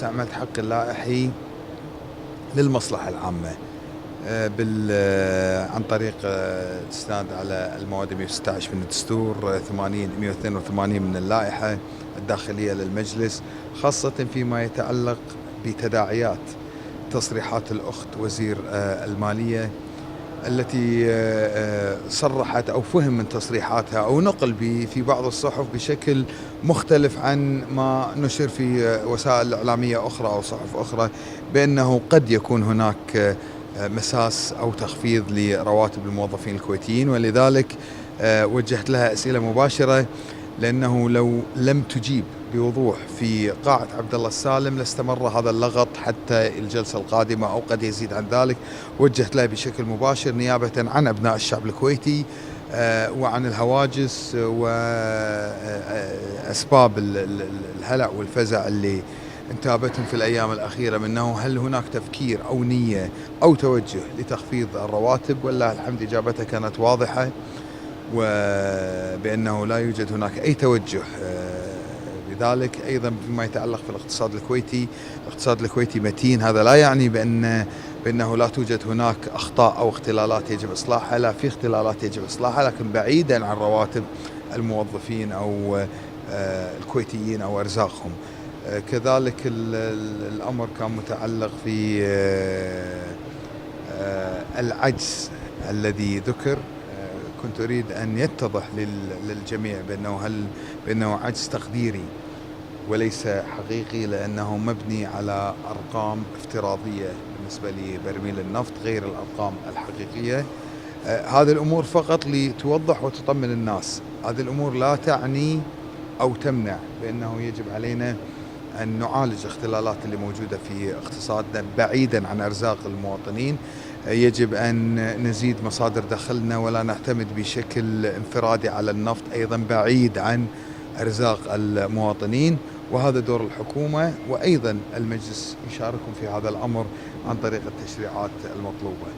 استعملت حقي اللائحي للمصلحة العامة عن طريق الاستناد على المواد 116 من الدستور، 182 من اللائحة الداخلية للمجلس، خاصة فيما يتعلق بتداعيات تصريحات الأخت وزير المالية التي صرحت أو فهم من تصريحاتها أو نقل في بعض الصحف بشكل مختلف عن ما نشر في وسائل إعلامية أخرى أو صحف أخرى، بأنه قد يكون هناك مساس أو تخفيض لرواتب الموظفين الكويتيين. ولذلك وجهت لها أسئلة مباشرة، لأنه لو لم تجيب بوضوح في قاعة عبد الله السالم لاستمر هذا اللغط حتى الجلسة القادمة أو قد يزيد عن ذلك. وجهت لها بشكل مباشر نيابة عن أبناء الشعب الكويتي وعن الهواجس وأسباب الهلع والفزع اللي انتابتهم في الأيام الأخيرة، من أنه هل هناك تفكير أو نية أو توجه لتخفيض الرواتب. والله الحمد إجابتها كانت واضحة، وبأنه لا يوجد هناك أي توجه بذلك. أيضا فيما يتعلق في الاقتصاد الكويتي، الاقتصاد الكويتي متين، هذا لا يعني بأنه لا توجد هناك أخطاء أو اختلالات يجب إصلاحها، لا، في اختلالات يجب إصلاحها، لكن بعيدا عن رواتب الموظفين أو الكويتيين أو أرزاقهم. كذلك الأمر كان متعلق في العجز الذي ذكر. كنت أريد أن يتضح للجميع بأنه عجز تقديري وليس حقيقي، لأنه مبني على أرقام افتراضية بالنسبة لبرميل النفط غير الأرقام الحقيقية. هذه الأمور فقط لتوضح وتطمن الناس. هذه الأمور لا تعني أو تمنع بأنه يجب علينا أن نعالج الاختلالات اللي موجودة في اقتصادنا بعيدا عن أرزاق المواطنين. يجب أن نزيد مصادر دخلنا ولا نعتمد بشكل انفرادي على النفط، أيضا بعيد عن أرزاق المواطنين، وهذا دور الحكومة، وأيضا المجلس يشاركهم في هذا الأمر عن طريق التشريعات المطلوبة.